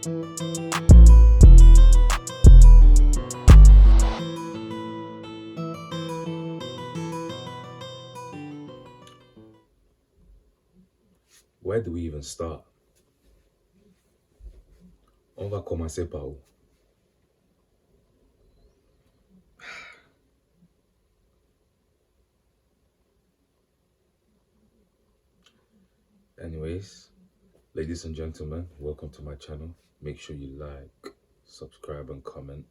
Where do we even start? On va commencer par où? Anyways, ladies and gentlemen, welcome to my channel. Make sure you like, subscribe and comment,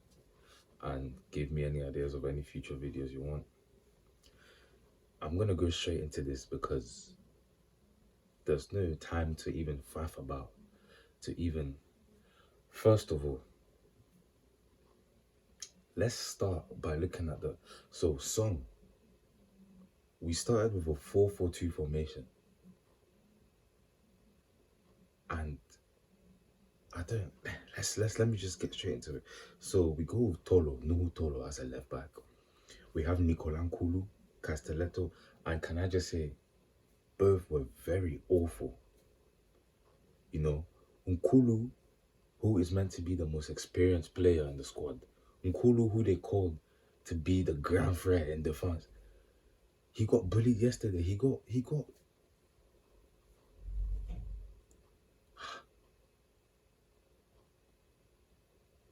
and give me any ideas of any future videos you want. I'm gonna go straight into this because there's no time to even faff about, first of all, let's start by looking at the song. We started with a 4-4-2 formation, and let me just get straight into it. So we go with Nuhu Tolo as a left back. We have Nicolas Nkulu, Castelletto, and can I just say, both were very awful. You know, Nkulu, who is meant to be the most experienced player in the squad, Nkulu, who they called to be the grand threat in defense, he got bullied yesterday. He got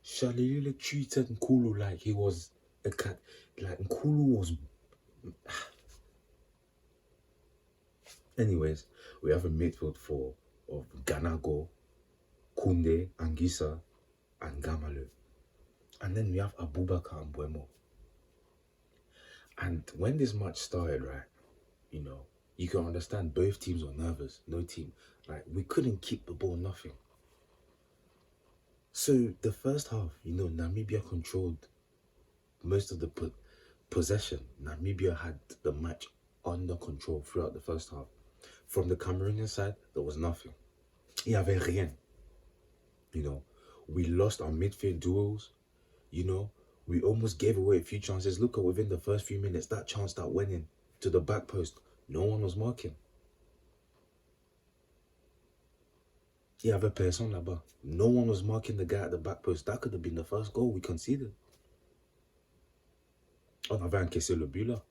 Shalili treated Nkulu like he was a cat. Like Nkulu was. Anyways, we have a midfield four of Ganago, Kunde, Angisa, and Gamalu. And then we have Abubakar and Buemo. And when this match started, right, you know, you can understand both teams were nervous. No team. Like, we couldn't keep the ball, nothing. So the first half, you know, Namibia controlled most of the possession. Namibia had the match under control throughout the first half. From the Cameroonian side, there was nothing. Il y avait rien. You know, we lost our midfield duels. You know, we almost gave away a few chances. Look at within the first few minutes, that chance that went in to the back post, no one was marking. Il y avait personne là-bas. No one was marking the guy at the back post. That could have been the first goal we conceded. On avait encaissé le but là.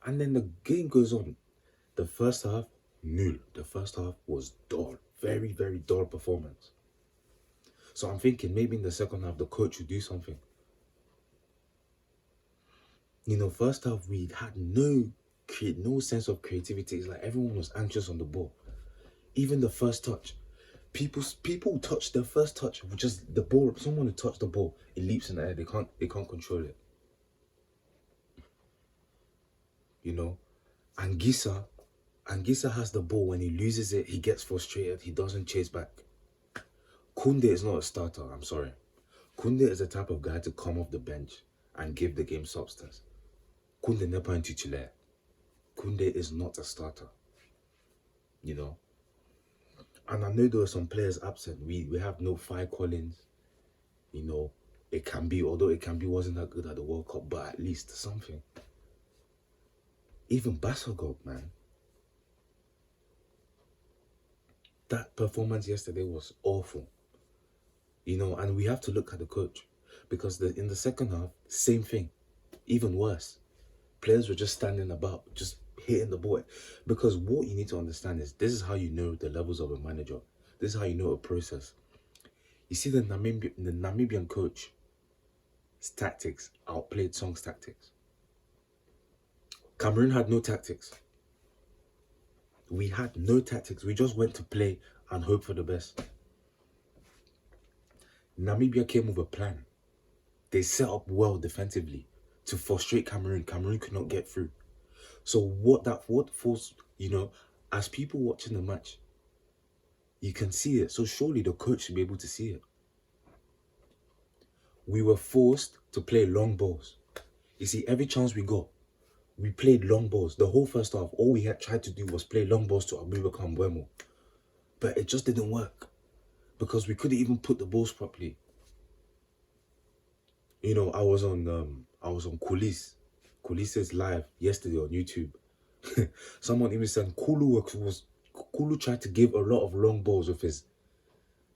And then the game goes on. The first half, nul. The first half was dull. Very, very dull performance. So I'm thinking maybe in the second half, the coach would do something. You know, first half, we had no sense of creativity. It's like everyone was anxious on the ball. Even the first touch. People touch the first touch, just the ball. Someone who touched the ball, it leaps in the air. They can't control it. You know, Angisa has the ball. When he loses it, he gets frustrated. He doesn't chase back. Kunde is not a starter, I'm sorry. Kunde is the type of guy to come off the bench and give the game substance. Kunde n'est pas un titulaire. Kunde is not a starter. You know? And I know there are some players absent. We have no Fai Collins. You know, it can be, although it can be wasn't that good at the World Cup, but at least something. Even Basagog, man. That performance yesterday was awful. You know, and we have to look at the coach. Because in the second half, same thing. Even worse. Players were just standing about, just hitting the ball. Because what you need to understand is, this is how you know the levels of a manager. This is how you know a process. You see the Namibian coach's tactics outplayed Song's tactics. Cameroon had no tactics. We had no tactics. We just went to play and hope for the best. Namibia came with a plan. They set up well defensively to frustrate Cameroon. Cameroon could not get through. So what forced, you know, as people watching the match, you can see it. So surely the coach should be able to see it. We were forced to play long balls. You see, every chance we got, we played long balls. The whole first half, all we had tried to do was play long balls to Abubakar and Buemo. But it just didn't work. Because we couldn't even put the balls properly. You know, I was on Coulisses live yesterday on YouTube. Someone even said Kulu tried to give a lot of long balls with his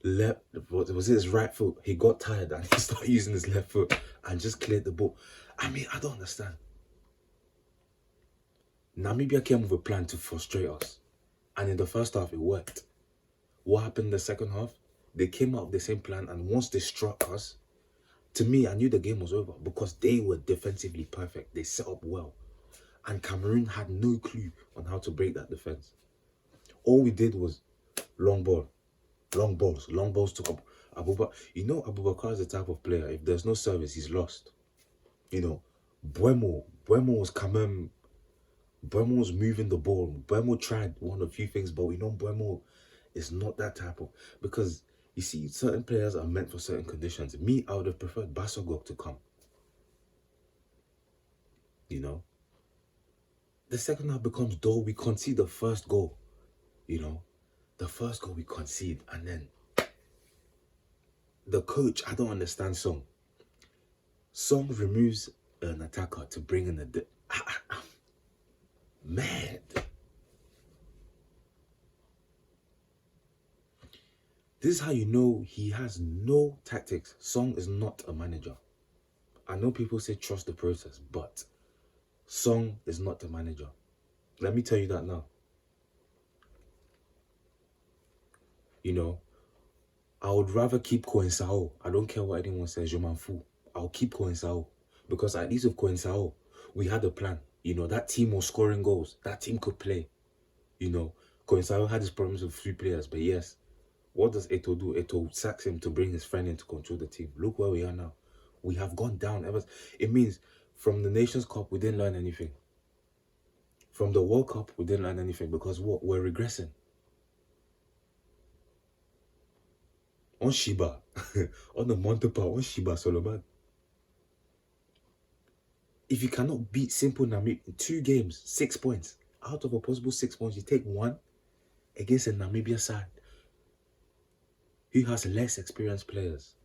left, was it his right foot? He got tired and he started using his left foot and just cleared the ball. I mean, I don't understand. Namibia came with a plan to frustrate us. And in the first half, it worked. What happened in the second half? They came out with the same plan, and once they struck us, to me, I knew the game was over because they were defensively perfect. They set up well. And Cameroon had no clue on how to break that defense. All we did was long balls to Abubakar. You know, Abubakar is the type of player, if there's no service, he's lost. You know, Buemo was moving the ball. Buemo tried one of a few things, but we know Buemo is not that type of, because you see, certain players are meant for certain conditions. Me, I would have preferred Basogok to come. You know, the second half becomes dull. We concede the first goal. You know, the first goal we concede, and then the coach, I don't understand Song. Song removes an attacker to bring in I'm mad. This is how you know he has no tactics. Song is not a manager. I know people say trust the process, but Song is not the manager. Let me tell you that now. You know, I would rather keep Coensao. I don't care what anyone says, je m'en fous. I'll keep Coensao. Because at least with Coensao, we had a plan. You know, that team was scoring goals. That team could play. You know, Coensao had his problems with 3 players, but yes. What does Eto'o do? Eto'o sacks him to bring his friend in to control the team. Look where we are now. We have gone down ever. It means from the Nations Cup, we didn't learn anything. From the World Cup, we didn't learn anything because what? We're regressing. On Shiba, on the Montepar, on Shiba Solomon. If you cannot beat simple Namibia in 2 games, 6 points, out of a possible 6 points, you take 1 against a Namibia side who has less experienced players.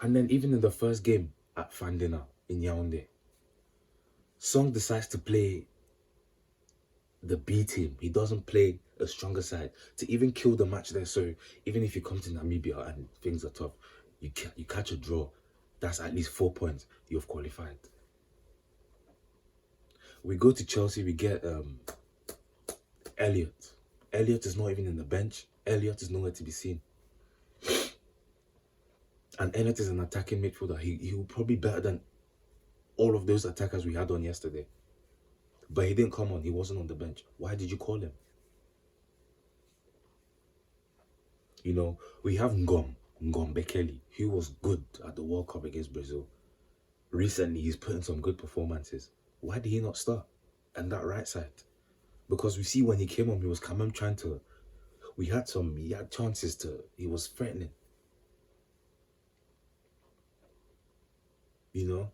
And then even in the first game at Fandina in Yaoundé, Song decides to play the B team. He doesn't play a stronger side to even kill the match there. So even if you come to Namibia and things are tough, you catch a draw, that's at least 4 points. You've qualified. We go to Chelsea, we get Elliot. Elliot is not even in the bench. Elliot is nowhere to be seen. And Elliot is an attacking midfielder. He will probably be better than all of those attackers we had on yesterday. But he didn't come on. He wasn't on the bench. Why did you call him? You know, we have Ngom Bekele, who was good at the World Cup against Brazil. Recently, he's put in some good performances. Why did he not start? And that right side? Because we see when he came on, he was trying to... he had chances to... He was threatening. You know?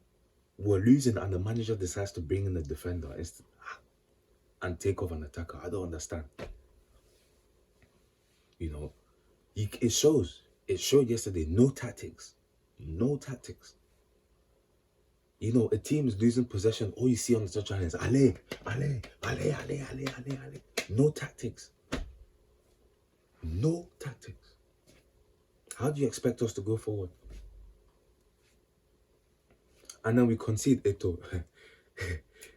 We're losing and the manager decides to bring in a defender and take off an attacker. I don't understand. You know? It shows. It showed yesterday. No tactics. No tactics. You know, a team is losing possession. All you see on the touchline is allez. No tactics. No tactics. How do you expect us to go forward? And then we concede Eto'o.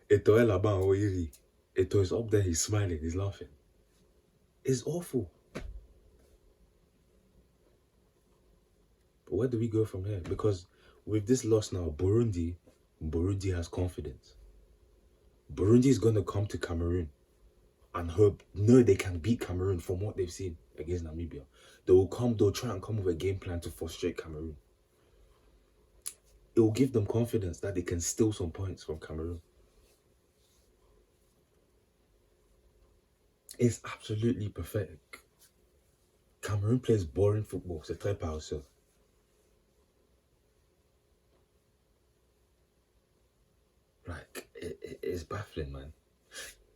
Eto'o is up there, he's smiling, he's laughing. It's awful. But where do we go from here? Because with this loss now, Burundi has confidence. Burundi is going to come to Cameroon and know they can beat Cameroon from what they've seen against Namibia. They'll try and come with a game plan to frustrate Cameroon. It will give them confidence that they can steal some points from Cameroon. It's absolutely pathetic. Cameroon plays boring football. C'est très paresseux. Like, it's baffling, man.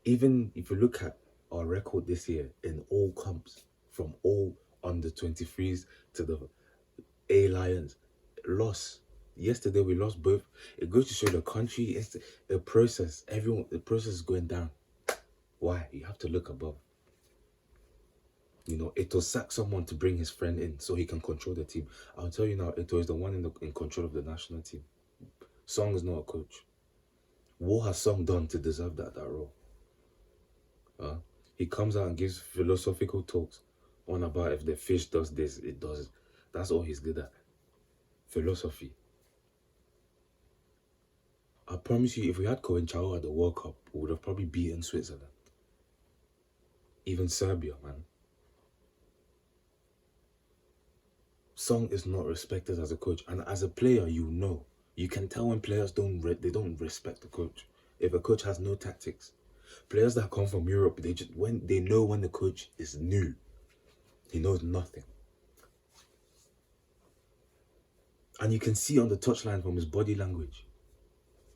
Even if you look at our record this year in all comps, from all under 23s to the A Lions, loss. Yesterday we lost both. It goes to show the country is a process. The process is going down. Why? You have to look above. You know, Eto'o sacked someone to bring his friend in so he can control the team. I'll tell you now, Eto'o is the one in control of the national team. Song is not a coach. What has Song done to deserve that role? He comes out and gives philosophical talks on about if the fish does this, it does it. That's all he's good at. Philosophy. I promise you, if we had Cohen Chao at the World Cup, we would have probably beaten Switzerland. Even Serbia, man. Song is not respected as a coach, and as a player, you know, you can tell when players don't respect the coach. If a coach has no tactics, players that come from Europe, they know when the coach is new, he knows nothing, and you can see on the touchline from his body language.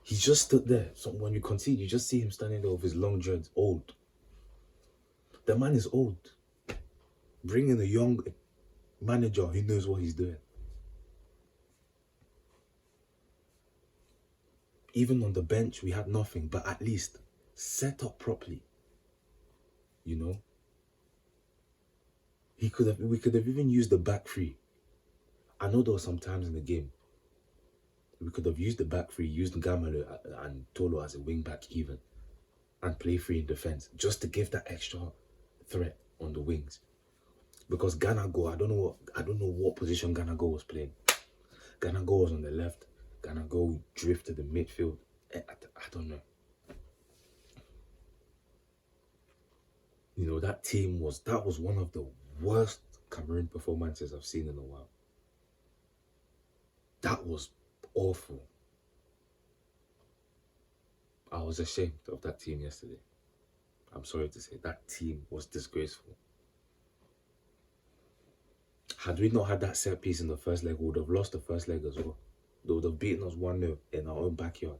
He just stood there. So when you concede, you just see him standing there with his long dreads, old. The man is old. Bring in a young manager who knows what he's doing. Even on the bench, we had nothing, but at least set up properly. You know? We could have even used the back three. I know there were some times in the game we could have used the back three, used Gamalo and Tolo as a wing back even, and play free in defense, just to give that extra threat on the wings. Because Ganago, I don't know what position Ganago was playing. Ganago was on the left. Ganago drifted the midfield. I don't know. You know, that was one of the worst Cameroon performances I've seen in a while. That was awful. I was ashamed of that team yesterday. I'm sorry to say, that team was disgraceful. Had we not had that set piece in the first leg, we would have lost the first leg as well. They would have beaten us 1-0 in our own backyard.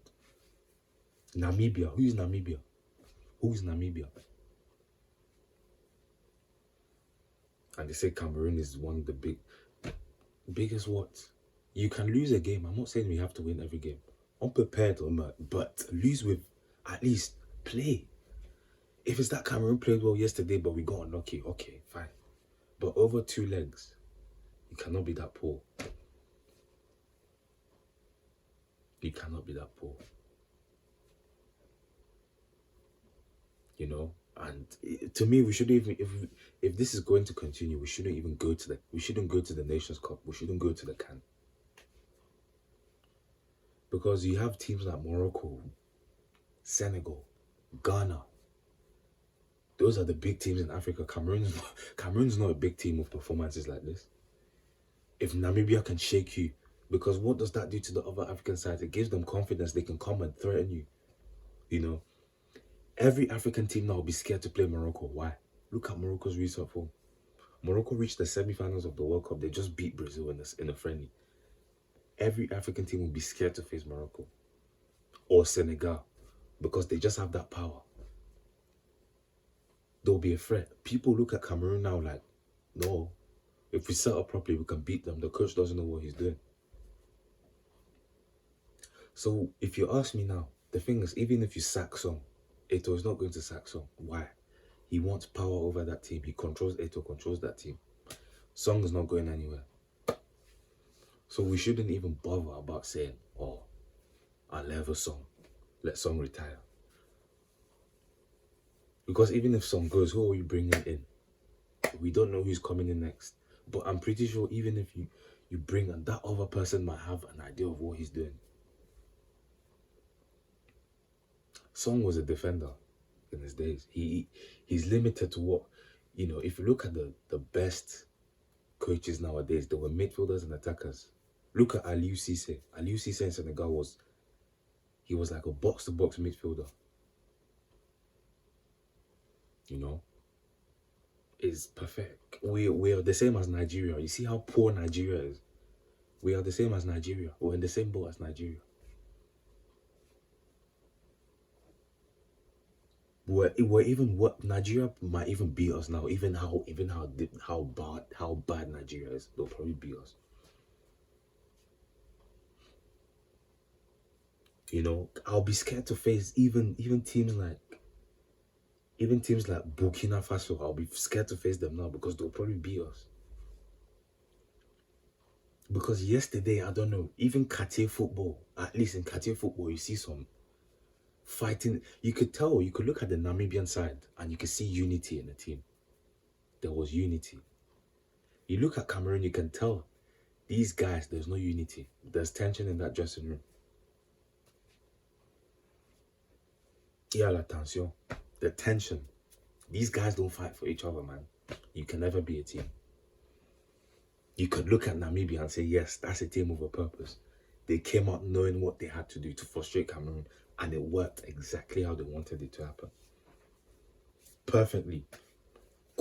Namibia. Who is Namibia? Who is Namibia? And they say Cameroon is one of the biggest what? You can lose a game. I'm not saying we have to win every game. Unprepared or not, but lose with at least play. If it's that Cameroon played well yesterday, but we got unlucky, okay, fine. But over 2 legs, you cannot be that poor. You cannot be that poor. You know, and to me, we shouldn't even, if this is going to continue, we shouldn't even go to the Nations Cup. We shouldn't go to the CAN. Because you have teams like Morocco, Senegal, Ghana. Those are the big teams in Africa. Cameroon's not a big team with performances like this. If Namibia can shake you, because what does that do to the other African sides? It gives them confidence. They can come and threaten you. You know, every African team now will be scared to play Morocco. Why? Look at Morocco's recent form. Morocco reached the semi-finals of the World Cup. They just beat Brazil in a friendly. Every African team will be scared to face Morocco or Senegal because they just have that power. They'll be a threat. People look at Cameroon now like, no, if we set up properly, we can beat them. The coach doesn't know what he's doing. So if you ask me now, the thing is, even if you sack Song, Eto'o is not going to sack Song. Why? He wants power over that team. Eto'o controls that team. Song is not going anywhere. So we shouldn't even bother about saying, oh, I'll leave a Song. Let Song retire. Because even if Song goes, who are you bringing in? We don't know who's coming in next. But I'm pretty sure even if you bring that other person might have an idea of what he's doing. Song was a defender in his days. He's limited to what, you know, if you look at the best coaches nowadays, there were midfielders and attackers. Look at Aliou Cisse. Aliou Cisse in Senegal was like a box-to-box midfielder. You know? It's perfect. We are the same as Nigeria. You see how poor Nigeria is? We are the same as Nigeria. We're in the same boat as Nigeria. We're even what Nigeria might even beat us now. Even how bad Nigeria is, they'll probably beat us. You know, I'll be scared to face even teams like Even teams like Burkina Faso, I'll be scared to face them now because they'll probably beat us. Because yesterday, I don't know, even Cartier football, at least in Cartier football, you see some fighting. You could tell, you could look at the Namibian side and you could see unity in the team. There was unity. You look at Cameroon, you can tell these guys, there's no unity. There's tension in that dressing room. Yeah, la tension. The tension. These guys don't fight for each other, man. You can never be a team. You could look at Namibia and say, yes, that's a team with a purpose. They came out knowing what they had to do to frustrate Cameroon, and it worked exactly how they wanted it to happen. Perfectly.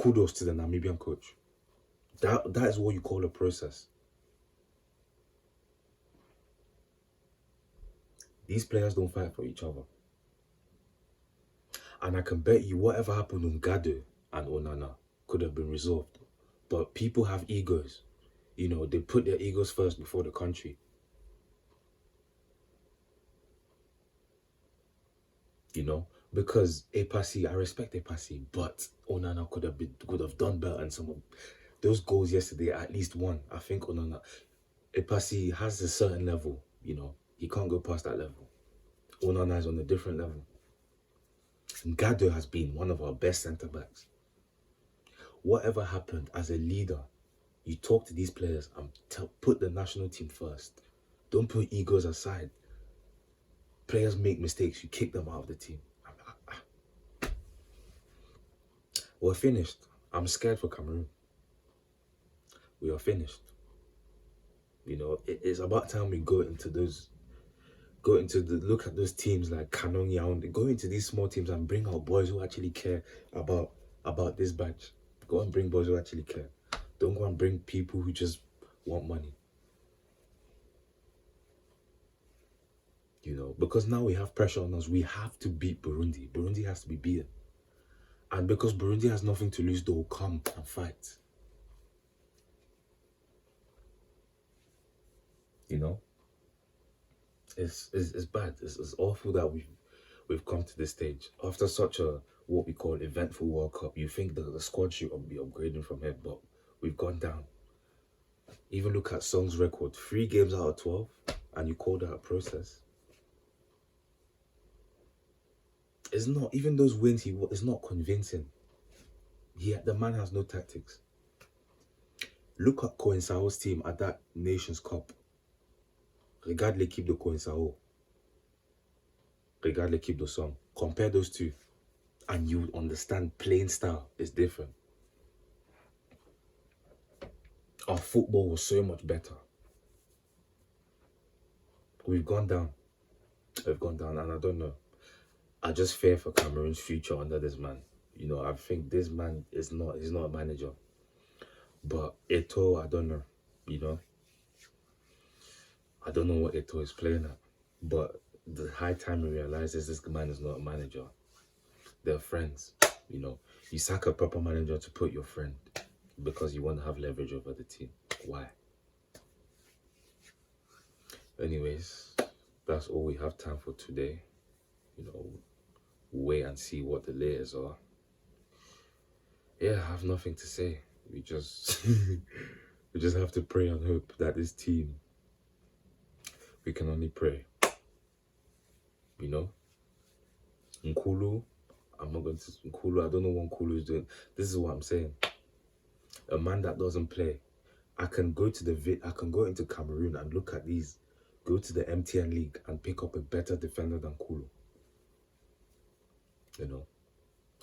Kudos to the Namibian coach. That is what you call a process. These players don't fight for each other. And I can bet you whatever happened on Gado and Onana could have been resolved. But people have egos. You know, they put their egos first before the country. You know, because Epasi, I respect Epasi, but Onana could have done better, and some of those goals yesterday, at least one. I think Onana, Epasi has a certain level, you know, he can't go past that level. Onana is on a different level. Gado has been one of our best centre-backs. Whatever happened, as a leader, you talk to these players and put the national team first. Don't put egos aside. Players make mistakes, you kick them out of the team. We're finished. I'm scared for Cameroon. We are finished. You know, it's about time we look at those teams like Canon Yaoundé, go into these small teams and bring out boys who actually care about this badge. Go and bring boys who actually care. Don't go and bring people who just want money. You know, because now we have pressure on us. We have to beat Burundi. Burundi has to be beaten. And because Burundi has nothing to lose, they'll come and fight. You know? It's bad. It's awful that we've come to this stage. After such a, what we call, eventful World Cup, you think that the squad should be upgrading from here, but we've gone down. Even look at Song's record, 3 games out of 12, and you call that a process. It's not, even those wins it's not convincing. The man has no tactics. Look at Coensao's team at that Nations Cup. Regarde l'équipe de Coensao. Regarde l'équipe de Song. Compare those two, and you understand playing style is different. Our football was so much better. We've gone down. And I don't know. I just fear for Cameroon's future under this man. You know, I think this man he's not a manager. But Eto'o, I don't know. You know, I don't know what Eto'o is playing at. But the high time he realizes this man is not a manager. They're friends. You know, you sack a proper manager to put your friend because you want to have leverage over the team. Why? Anyways, that's all we have time for today. You know, wait and see what the latest are. Yeah, I have nothing to say. We just we just have to pray and hope that this team, we can only pray. You know? Nkulu, I'm not going to Nkulu, I don't know what Nkulu is doing. This is what I'm saying. A man that doesn't play. I can go into Cameroon and look at these, go to the MTN league and pick up a better defender than Nkulu. You know,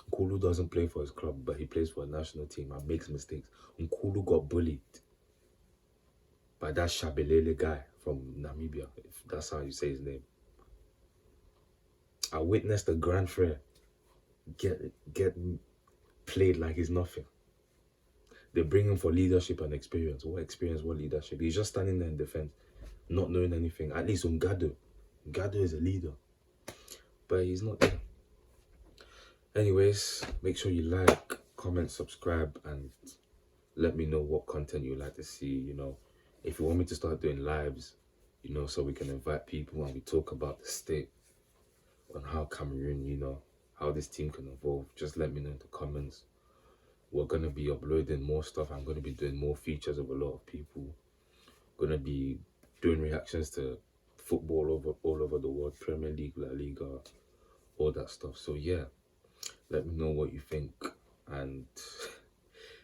Nkulu doesn't play for his club, but he plays for a national team and makes mistakes. Nkulu got bullied by that Shabelele guy from Namibia, if that's how you say his name. I witnessed the Grand Frère get played like he's nothing. They bring him for leadership and experience. What experience, what leadership? He's just standing there in defense, not knowing anything. At least on Gado is a leader, but he's not there. Anyways, make sure you like, comment, subscribe, and let me know what content you like to see. You know, if you want me to start doing lives, you know, so we can invite people and we talk about the state on how Cameroon, you know, how this team can evolve, just let me know in the comments. We're gonna be uploading more stuff. I'm gonna be doing more features of a lot of people. Gonna be doing reactions to football all over the world, Premier League, La Liga, all that stuff. So yeah, let me know what you think. And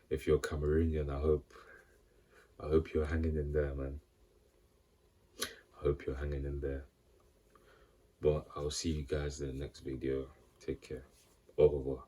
if you're Cameroonian, I hope you're hanging in there, man. I hope you're hanging in there. But I'll see you guys in the next video. Take care. Au revoir.